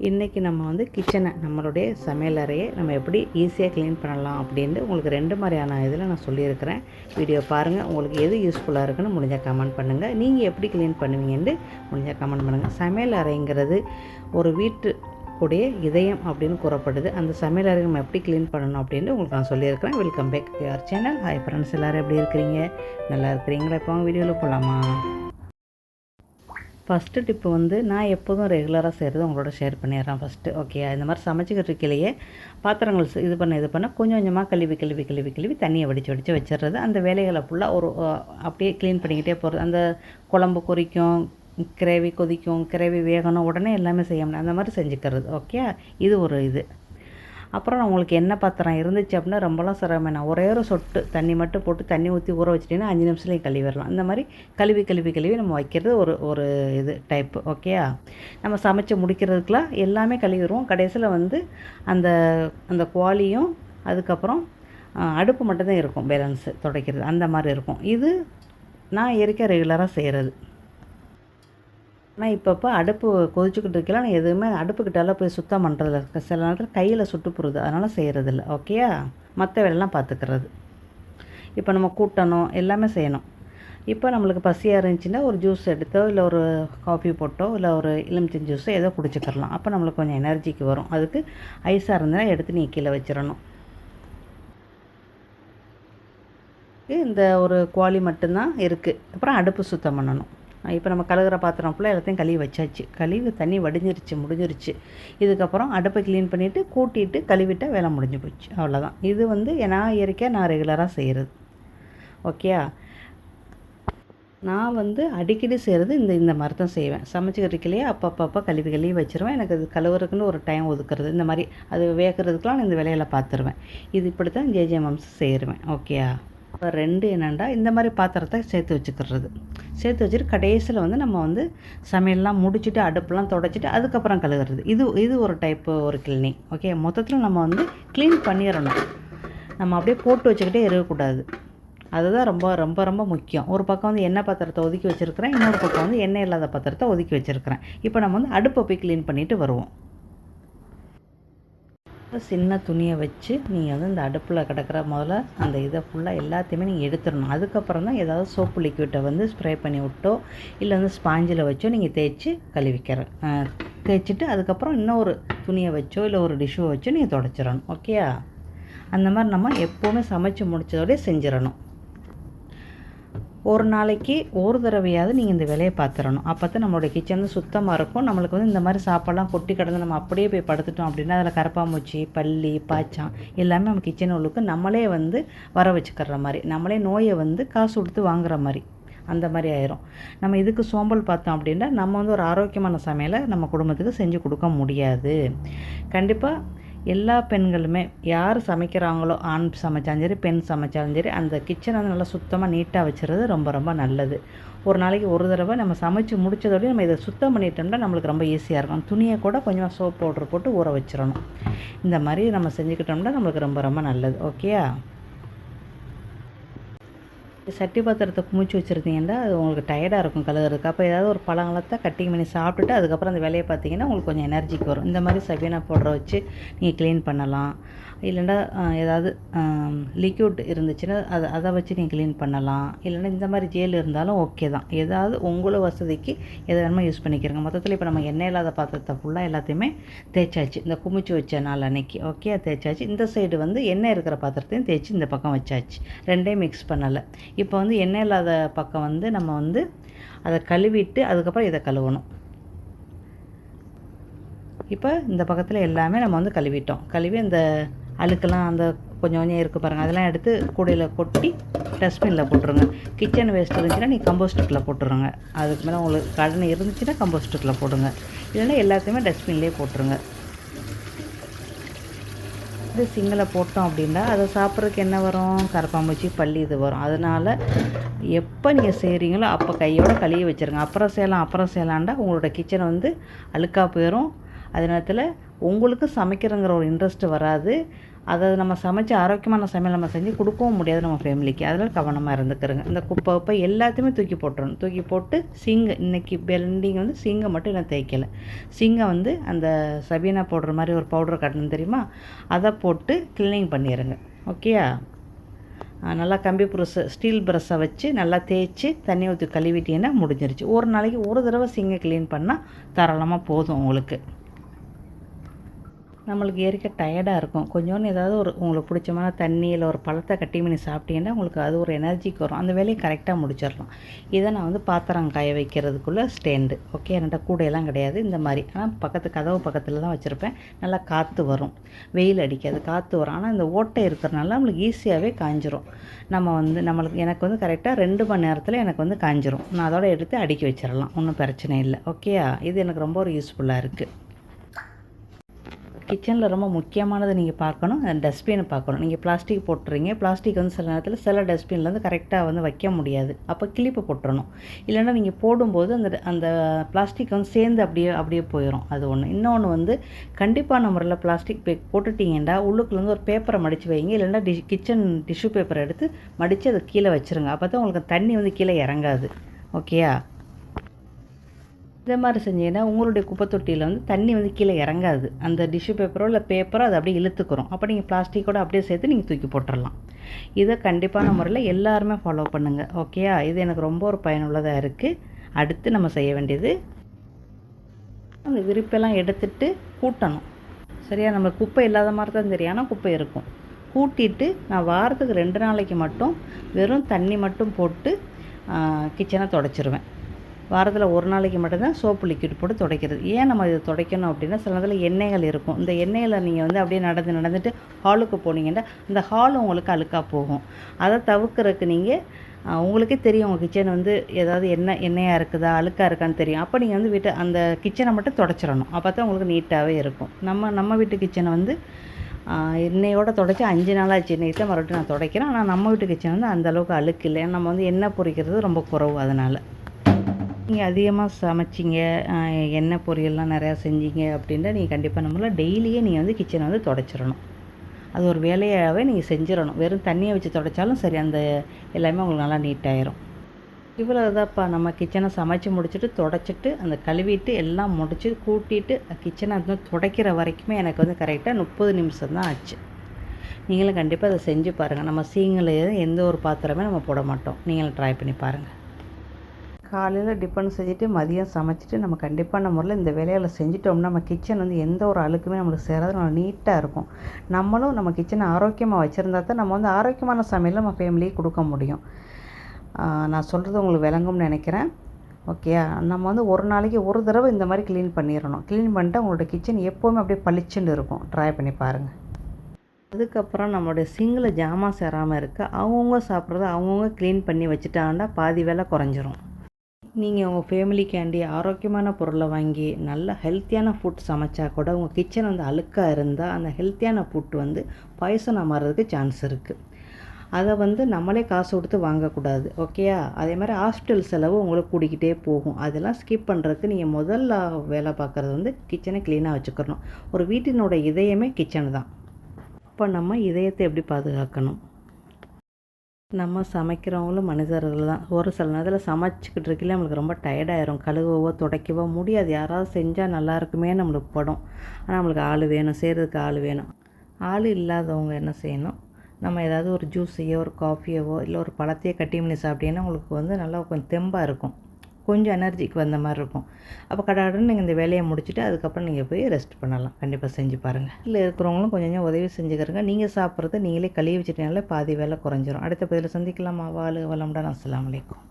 இன்றைக்கி நம்ம வந்து கிச்சனை நம்மளுடைய சமையல் அறையை நம்ம எப்படி ஈஸியாக க்ளீன் பண்ணலாம் அப்படின்ட்டு உங்களுக்கு 2 மாதிரியான இதில் நான் சொல்லியிருக்கிறேன். வீடியோ பாருங்கள். உங்களுக்கு எது யூஸ்ஃபுல்லாக இருக்குன்னு முடிஞ்சால் கமெண்ட் பண்ணுங்கள். நீங்கள் எப்படி க்ளீன் பண்ணுவீங்கன்னு முடிஞ்சால் கமெண்ட் பண்ணுங்கள். சமையல் அறைங்கிறது ஒரு வீட்டு உடைய இதயம் அப்படின்னு கூறப்படுது. அந்த சமையல் அறை நம்ம எப்படி க்ளீன் பண்ணணும் அப்படின்னு உங்களுக்கு நான் சொல்லியிருக்கிறேன். Welcome back to your channel. Hi friends, எல்லோரும் எப்படி இருக்கிறீங்க? நல்லா இருக்கிறீங்களா? இப்போ வீடியோவில் போகலாமா? ஃபஸ்ட்டு டிப்பு வந்து நான் எப்போதும் ரெகுலராக செய்கிறது உங்களோட ஷேர் பண்ணிடுறேன் ஃபஸ்ட்டு. ஓகே, இந்த மாதிரி சமைச்சிக்கிட்டு இருக்கையிலேயே பாத்திரங்கள் இது பண்ண கொஞ்சம் கொஞ்சமாக கழுவி தண்ணியை வடித்து வச்சிடுறது. அந்த வேலைகளை ஃபுல்லாக அப்படியே க்ளீன் பண்ணிக்கிட்டே போகிறது. அந்த குழம்பு கொதிக்கும், கிரேவி கொதிக்கும், கிரேவி வேகணும், உடனே எல்லாமே செய்ய முடியும். அந்த மாதிரி செஞ்சுக்கிறது. ஓகே, இது ஒரு இது. அப்புறம் உங்களுக்கு எண்ணெய் பாத்திரம் இருந்துச்சு அப்படின்னா ரொம்பலாம் சிரமம். நான் ஒரே ஒரு சொட்டு தண்ணி மட்டும் போட்டு தண்ணி ஊற்றி ஊற வச்சிட்டிங்கன்னா 5 நிமிஷத்துலேயும் கழுவிடலாம். இந்த மாதிரி கழுவி நம்ம வைக்கிறது ஒரு இது டைப்பு. ஓகேயா, நம்ம சமைச்சு முடிக்கிறதுக்கெலாம் எல்லாமே கழுவிடுவோம். கடைசியில் வந்து அந்த அந்த குவாலியும் அதுக்கப்புறம் அடுப்பு மட்டும்தான் இருக்கும் பேலன்ஸு துடைக்கிறது, அந்த மாதிரி இருக்கும். இது நான் ரெகுலராக செய்கிறது. ஆனால் இப்பப்போ அடுப்பு கொதிச்சுக்கிட்டு இருக்கலாம். நான் எதுவுமே அடுப்புக்கிட்டால போய் சுத்தம் பண்ணுறதில்ல. சில நேரத்தில் கையில் சுட்டு போடுறது, அதனால் செய்கிறதில்ல. ஓகேயா, மற்ற வேலைலாம் பார்த்துக்கிறது. இப்போ நம்ம கூட்டணும், எல்லாமே செய்யணும். இப்போ நம்மளுக்கு பசியாக இருந்துச்சுன்னா ஒரு ஜூஸ் எடுத்தோ இல்லை ஒரு காஃபி போட்டோ இல்லை ஒரு எலுமிச்சம் ஜூஸோ ஏதோ குடிச்சிக்கிறலாம். அப்போ நம்மளுக்கு கொஞ்சம் எனர்ஜிக்கு வரும். அதுக்கு ஐஸாக இருந்தால் எடுத்து நீ கீழே வச்சிடணும். இந்த ஒரு குவாலி மட்டும்தான் இருக்குது. அப்புறம் அடுப்பு சுத்தம் பண்ணணும். இப்போ நம்ம கழுகுற பாத்திரம் ஃபுல்லாக எல்லாத்தையும் கழுவி வச்சாச்சு. கழுவி தண்ணி முடிஞ்சிருச்சு. இதுக்கப்புறம் அடுப்பை க்ளீன் பண்ணிவிட்டு கூட்டிகிட்டு கழுவிட்டால் வேலை முடிஞ்சு போச்சு. அவ்வளோதான். இது வந்து நான் ரெகுலராக செய்கிறது. ஓகேயா, நான் வந்து அடிக்கடி செய்கிறது இந்த மாதிரி தான் செய்வேன். சமைச்சிக்கிறதுக்குள்ளேயே அப்பப்போ கழுவி வச்சுருவேன். எனக்கு அது கழுவுறதுக்குன்னு ஒரு டைம் ஒதுக்குறது. இந்த மாதிரி அது வேகிறதுக்கெலாம் நான் இந்த வேலையில் பார்த்துருவேன். இது இப்படி தான் ஜே மாம்ஸ் செய்கிறேன். ஓகேயா, 2 என்னென்னா இந்த மாதிரி பாத்திரத்தை சேர்த்து வச்சுட்டு கடைசியில் வந்து நம்ம வந்து சமையல்லாம் முடிச்சுட்டு அடுப்பெலாம் தொடச்சிட்டு அதுக்கப்புறம் கழுவுறது. இது ஒரு டைப்பு ஒரு கிளீனிங். ஓகே, மொத்தத்தில் நம்ம வந்து க்ளீன் பண்ணிடணும். நம்ம அப்படியே போட்டு வச்சுக்கிட்டே இருக்கக்கூடாது. அதுதான் ரொம்ப ரொம்ப ரொம்ப முக்கியம். ஒரு பக்கம் வந்து எண்ணெய் பாத்திரத்தை ஒதுக்கி வச்சுருக்கிறேன், இன்னொரு பக்கம் வந்து எண்ணெய் இல்லாத பாத்திரத்தை ஒதுக்கி வச்சுருக்கிறேன். இப்போ நம்ம வந்து அடுப்பை போய் க்ளீன் பண்ணிவிட்டு வருவோம். சின்ன துணியை வச்சு நீங்கள் வந்து இந்த அடுப்பில் கிடக்கிற முதல்ல அந்த இதை ஃபுல்லாக எல்லாத்தையுமே நீங்கள் எடுத்துடணும். அதுக்கப்புறம் தான் ஏதாவது சோப்பு லிக்விட்டை வந்து ஸ்ப்ரே பண்ணி விட்டோ இல்லை வந்து ஸ்பாஞ்சில் வச்சோ நீங்கள் தேய்ச்சிட்டு அதுக்கப்புறம் இன்னொரு துணியை வச்சோ இல்லை ஒரு டிஷ்ஷோ வச்சோ நீங்கள் துடைச்சிடணும். ஓகேயா, அந்த மாதிரி நம்ம எப்போவுமே சமைச்சு முடித்ததோடய செஞ்சிடணும். ஒரு நாளைக்கு ஒரு தடவையாவது நீங்கள் இந்த வேலையை பார்த்துடணும். அப்போ தான் நம்மளுடைய கிச்சன் சுத்தமாக இருக்கும். நம்மளுக்கு வந்து இந்த மாதிரி சாப்பாடெலாம் கொட்டி கிடந்து நம்ம அப்படியே போய் படுத்துட்டோம் அப்படின்னா அதில் கரப்பாம்பூச்சி, பல்லி, பாய்ச்சான் எல்லாமே நம்ம கிச்சன் உள்ளுக்கு நம்மளே வந்து வர வச்சுக்கிற மாதிரி, நம்மளே நோயை வந்து காசு கொடுத்து வாங்குகிற மாதிரி, அந்த மாதிரி ஆயிரும். நம்ம இதுக்கு சோம்பல் பார்த்தோம் அப்படின்னா நம்ம வந்து ஒரு ஆரோக்கியமான சமையலை நம்ம குடும்பத்துக்கு செஞ்சு கொடுக்க முடியாது. கண்டிப்பாக எல்லா பெண்களுமே யார் சமைக்கிறாங்களோ, ஆண் சமைச்சாலும் சரி பெண் சமைச்சாலும் சரி, அந்த கிச்சனை வந்து நல்லா சுத்தமாக நீட்டாக வச்சுறது ரொம்ப ரொம்ப நல்லது. ஒரு நாளைக்கு ஒரு தடவை நம்ம சமைச்சு முடித்ததோடய நம்ம இதை சுத்தம் பண்ணிட்டோம்னா நம்மளுக்கு ரொம்ப ஈஸியாக இருக்கும். துணியை கூட கொஞ்சமாக சோப் பவுட்ரு போட்டு ஊற வச்சிடணும். இந்த மாதிரி நம்ம செஞ்சுக்கிட்டோம்னா நம்மளுக்கு ரொம்ப ரொம்ப நல்லது. ஓகேயா, சட்டி பாத்திரத்தை குமிச்சு வச்சுருந்தீங்கன்னா அது உங்களுக்கு டயர்டாக இருக்கும் கழுவுறதுக்கு. அப்போ ஏதாவது ஒரு பழங்களத்தை கட்டிங் பண்ணி சாப்பிட்டுட்டு அதுக்கப்புறம் அந்த வேலையை பார்த்தீங்கன்னா உங்களுக்கு கொஞ்சம் எனர்ஜிக்கு வரும். இந்த மாதிரி சபீனா பவுடரை வச்சு நீங்கள் க்ளீன் பண்ணலாம். இல்லைன்னா ஏதாவது லிக்விட் இருந்துச்சுன்னா அதை வச்சு நீங்கள் க்ளீன் பண்ணலாம். இல்லைன்னா இந்த மாதிரி ஜெல் இருந்தாலும் ஓகே தான். ஏதாவது உங்களோட வசதிக்கு எதை வேணுமோ யூஸ் பண்ணிக்கிறங்க. மொத்தத்தில் இப்போ நம்ம எண்ணெய் இல்லாத பாத்திரத்தை ஃபுல்லாக எல்லாத்தையுமே தேய்ச்சாச்சு. இந்த குமிச்சு வச்ச நாள் அன்னைக்கு ஓகே தேய்ச்சாச்சு. இந்த சைடு வந்து எண்ணெய் இருக்கிற பாத்திரத்தையும் தேய்ச்சி இந்த பக்கம் வச்சாச்சு. ரெண்டையும் மிக்ஸ் பண்ணலை. இப்போ வந்து எண்ணெய் இல்லாத பக்கம் வந்து நம்ம வந்து அதை கழுவிட்டு அதுக்கப்புறம் இதை கழுவணும். இப்போ இந்த பக்கத்தில் எல்லாமே நம்ம வந்து கழுவி அந்த அழுக்கெல்லாம் அந்த கொஞ்சம் இருக்குது பாருங்கள், அதெல்லாம் எடுத்து கூடையில் கொட்டி டஸ்ட்பினில் போட்டுருங்க. கிச்சன் வேஸ்ட் இருந்துச்சுன்னா நீங்கள் கம்போஸ்ட்டுக்குள்ளே போட்டுருங்க. அதுக்கு மேலே உங்களுக்கு கடனை இருந்துச்சுன்னா கம்போஸ்ட்டுக்குள்ளே போடுங்க. இல்லைன்னா எல்லாத்தையுமே டஸ்ட்பின்லேயே போட்டுருங்க. இது சிங்கில் போட்டோம் அப்படின்னா அதை சாப்பிட்றதுக்கு என்ன வரும்? கரப்பாம்பூச்சி, பல்லி இது வரும். அதனால் எப்போ நீங்கள் செய்கிறீங்களோ அப்போ கையோடு கழுவி வச்சுருங்க. அப்புறம் செய்யலான்டா உங்களோட கிச்சனை வந்து அழுக்காக போயிடும். அதே நேரத்தில் உங்களுக்கு சமைக்கிறங்கிற ஒரு இன்ட்ரெஸ்ட் வராது. அதாவது நம்ம சமைச்சு ஆரோக்கியமான சமையல் நம்ம செஞ்சு கொடுக்கவும் முடியாது நம்ம ஃபேமிலிக்கு. அதில் கவனமாக இருந்துக்கிறங்க. இந்த குப்பை எல்லாத்தையுமே தூக்கி போட்டுறணும். தூக்கி போட்டு சிங்கை இன்றைக்கி பெண்டிங் வந்து சிங்கை மட்டும் இன்னும் தேய்க்கலை. சிங்கை வந்து அந்த சபீனா போடுற மாதிரி ஒரு பவுடர் காட்டணும் தெரியுமா, அதை போட்டு க்ளீனிங் பண்ணிடுங்க. ஓகேயா? நல்லா கம்பி ப்ரஷ் ஸ்டீல் ப்ரஷ்ஷை வச்சு நல்லா தேய்ச்சி தண்ணி ஊற்றி கழுவிட்டீங்கன்னா முடிஞ்சிருச்சு. ஒரு நாளைக்கு ஒரு தடவை சிங்கை க்ளீன் பண்ணால் தாராளமாக போதும் உங்களுக்கு. நம்மளுக்கு ஏற்க டயர்டாக இருக்கும். கொஞ்சோண்டு ஏதாவது ஒரு உங்களுக்கு பிடிச்சமான தண்ணி இல்லை ஒரு பழத்தை கட்டி பண்ணி சாப்பிட்டீங்கன்னா உங்களுக்கு அது ஒரு எனர்ஜிக்கு வரும். அந்த வேலையை கரெக்டாக முடிச்சிடலாம். இதை நான் வந்து பாத்திரம் காய வைக்கிறதுக்குள்ளே ஸ்டாண்டு. ஓகே, என்கிட்ட கூடையெல்லாம் கிடையாது. இந்த மாதிரி ஆனால் கதவு பக்கத்தில் தான் வச்சுருப்பேன். நல்லா காற்று வரும், வெயில் அடிக்காது, காற்று வரும். ஆனால் இந்த ஓட்டை இருக்கிறனால நம்மளுக்கு ஈஸியாகவே காஞ்சிரும். எனக்கு வந்து கரெக்டாக 2 மணி நேரத்தில் எனக்கு வந்து காஞ்சிரும். நான் அதோட எடுத்து அடுக்கி வச்சிடலாம், ஒன்றும் பிரச்சனை இல்லை. ஓகேயா? இது எனக்கு ரொம்ப ஒரு யூஸ்ஃபுல்லாக இருக்குது. கிச்சனில் ரொம்ப முக்கியமானது நீங்கள் பார்க்கணும், டஸ்ட்பினை பார்க்கணும். நீங்கள் பிளாஸ்டிக் போட்டுறீங்க, பிளாஸ்டிக் வந்து சில நேரத்தில் சில டஸ்ட்பினில் வந்து கரெக்டாக வந்து வைக்க முடியாது. அப்போ கிளிப்பு போட்டுறணும். இல்லைன்னா நீங்கள் போடும்போது அந்த பிளாஸ்டிக் வந்து சேர்ந்து அப்படியே போயிடும். அது ஒன்று. இன்னொன்று வந்து கண்டிப்பான முறையில் பிளாஸ்டிக் பேக் போட்டுட்டிங்கன்னா உள்ளுக்குள்ளேருந்து ஒரு பேப்பரை மடித்து வைங்க. இல்லைன்னா கிச்சன் டிஷ்யூ பேப்பரை எடுத்து மடித்து அதை கீழே வச்சுருங்க. அப்போ தான் உங்களுக்கு தண்ணி வந்து கீழே இறங்காது. ஓகேயா? இதே மாதிரி செஞ்சீங்கன்னா உங்களுடைய குப்பை தொட்டியில் வந்து தண்ணி வந்து கீழே இறங்காது. அந்த டிஷ்யூ பேப்பரோ இல்லை பேப்பரோ அதை அப்படியே இழுத்துக்கிறோம். அப்போ நீங்கள் பிளாஸ்டிக்கோடு அப்படியே சேர்த்து நீங்கள் தூக்கி போட்டுடலாம். இதை கண்டிப்பான முறையில் எல்லாருமே ஃபாலோ பண்ணுங்கள். ஓகேயா? இது எனக்கு ரொம்ப ஒரு பயனுள்ளதாக இருக்குது. அடுத்து நம்ம செய்ய வேண்டியது அந்த விரிப்பெல்லாம் எடுத்துட்டு கூட்டணும். சரியா? நம்ம குப்பை இல்லாத மாதிரி தான் தெரியும், ஆனால் குப்பை இருக்கும். கூட்டிட்டு நான் வாரத்துக்கு 2 நாளைக்கு மட்டும் வெறும் தண்ணி மட்டும் போட்டு கிச்சனை துடைச்சிருவேன். வாரத்தில் ஒரு நாளைக்கு மட்டும்தான் சோப்பு லிக்விட் போட்டு துடைக்கிறது. ஏன் நம்ம இதை துடைக்கணும் அப்படின்னா, சில நேரத்தில் எண்ணெய்கள் இருக்கும். இந்த எண்ணெயில் நீங்கள் வந்து அப்படியே நடந்துட்டு ஹாலுக்கு போனீங்கன்னா அந்த ஹால் உங்களுக்கு அழுக்காக போகும். அதை தவிர்க்கிறதுக்கு நீங்கள் உங்களுக்கே தெரியும் உங்கள் கிச்சன் வந்து ஏதாவது எண்ணெயாக இருக்குதா அழுக்காக இருக்கான்னு தெரியும். அப்போ நீங்கள் வந்து அந்த கிச்சனை மட்டும் துடைச்சிடணும். அப்போ தான் உங்களுக்கு நீட்டாகவே இருக்கும். நம்ம வீட்டு கிச்சனை வந்து எண்ணெயோடு துடைச்சி 5 நாளாச்சு. இன்றைக்கி தான் மறுபடியும் நான் துடைக்கிறேன். ஆனால் நம்ம வீட்டு கிச்சன் வந்து அந்தளவுக்கு அழுக்கு இல்லை. நம்ம வந்து எண்ணெய் பொரிக்கிறது ரொம்ப குறவு. அதனால் நீங்கள் அதிகமாக சமைச்சிங்க, எண்ணெய் பொரியல்லாம் நிறையா செஞ்சீங்க அப்படின்னா நீங்கள் கண்டிப்பாக நம்மள டெய்லியே நீங்கள் வந்து கிச்சனை வந்து துடைச்சிடணும். அது ஒரு வேலையாகவே நீங்கள் செஞ்சிடணும். வெறும் தண்ணியை வச்சு துடைச்சாலும் சரி, அந்த எல்லாமே உங்களுக்கு நல்லா நீட்டாயிரும். இவ்வளோ தான்ப்பா. நம்ம கிச்சனை சமைச்சு முடிச்சுட்டு துடைச்சிட்டு அந்த கழுவிட்டு எல்லாம் முடிச்சு கூட்டிட்டு கிச்சனை வந்து துடைக்கிற வரைக்குமே எனக்கு வந்து கரெக்டாக 30 நிமிஷம் தான் ஆச்சு. நீங்களும் கண்டிப்பாக அதை செஞ்சு பாருங்கள். நம்ம சீங்கில் எந்த ஒரு பாத்திரமே நம்ம போட மாட்டோம். நீங்களும் ட்ரை பண்ணி பாருங்கள். காலையில் டிஃபன் செஞ்சுட்டு மதியம் சமைச்சிட்டு நம்ம கண்டிப்பான முறையில் இந்த வேலைகளை செஞ்சிட்டோம்னா நம்ம கிச்சன் வந்து எந்த ஒரு அழுக்குமே நம்மளுக்கு சேராது, நம்ம நீட்டாக இருக்கும். நம்மளும் நம்ம கிச்சனை ஆரோக்கியமாக வச்சுருந்தா தான் நம்ம வந்து ஆரோக்கியமான சமையல் நம்ம ஃபேமிலிக்கு கொடுக்க முடியும். நான் சொல்கிறது உங்களுக்கு விளங்கும்னு நினைக்கிறேன். ஓகே, நம்ம வந்து ஒரு நாளைக்கு ஒரு தடவை இந்த மாதிரி க்ளீன் பண்ணிடணும். க்ளீன் பண்ணிட்டு உங்களோட கிச்சன் எப்போவுமே அப்படியே பளிச்சுன்னு இருக்கும். ட்ரை பண்ணி பாருங்கள். அதுக்கப்புறம் நம்மளுடைய சிங்கில் ஜாமான் சேராமல் இருக்க அவங்கவுங்க சாப்பிட்றத அவங்கவுங்க க்ளீன் பண்ணி வச்சுட்டாங்கன்னா பாதி வேலை குறைஞ்சிரும். நீங்கள் உங்கள் ஃபேமிலிக்காண்டி ஆரோக்கியமான பொருளை வாங்கி நல்ல ஹெல்த்தியான ஃபுட் சமைச்சா கூட உங்கள் கிச்சன் வந்து அழுக்காக இருந்தால் அந்த ஹெல்த்தியான ஃபுட் வந்து பாய்சனாக மாறுறதுக்கு சான்ஸ் இருக்குது. அதை வந்து நம்மளே காசு கொடுத்து வாங்கக்கூடாது. ஓகேயா? அதே மாதிரி ஹாஸ்பிட்டல் செலவு உங்களுக்கு கூடிக்கிட்டே போகும். அதெல்லாம் ஸ்கிப் பண்ணுறதுக்கு நீங்கள் முதல்ல வேலை பார்க்குறது வந்து கிச்சனை க்ளீனாக வச்சுக்கணும். ஒரு வீட்டினோட இதயமே கிச்சன் தான். அப்போ நம்ம இதயத்தை எப்படி பாதுகாக்கணும்? நம்ம சமைக்கிறவங்களும் மனிதர்கள் தான். ஒரு சில நேரத்தில் சமைச்சிக்கிட்டு இருக்கல நம்மளுக்கு ரொம்ப டயர்டாயிரும். கழுவவோ துடைக்கவோ முடியாது. யாராவது செஞ்சால் நல்லா இருக்குமே நம்மளுக்கு படும். ஆனால் நம்மளுக்கு ஆள் வேணும், செய்கிறதுக்கு ஆள் வேணும். ஆள் இல்லாதவங்க என்ன செய்யணும்? நம்ம ஏதாவது ஒரு ஜூஸையோ ஒரு காஃபியவோ இல்லை ஒரு பழத்தையோ கட்டி பண்ணி சாப்பிட்டீங்கன்னா உங்களுக்கு வந்து நல்லா கொஞ்சம் தெம்பாக இருக்கும், கொஞ்சம் எனர்ஜிக்கு வந்த மாதிரி இருக்கும். அப்போ கடாடுன்னு நீங்கள் இந்த வேலையை முடிச்சுட்டு அதுக்கப்புறம் நீங்கள் போய் ரெஸ்ட் பண்ணலாம். கண்டிப்பாக செஞ்சு பாருங்கள். இல்லை இருக்கிறவங்களும் கொஞ்சம் கொஞ்சம் உதவி செஞ்சுக்கிறங்க. நீங்கள் சாப்பிட்றத நீங்களே கழுவி வச்சுட்டனால பாதி வேலை குறைஞ்சிரும். அடுத்த பதிவில் சந்திக்கலாமா? வாழ்க வளமுடன். அஸ்ஸலாமு அலைக்கும்.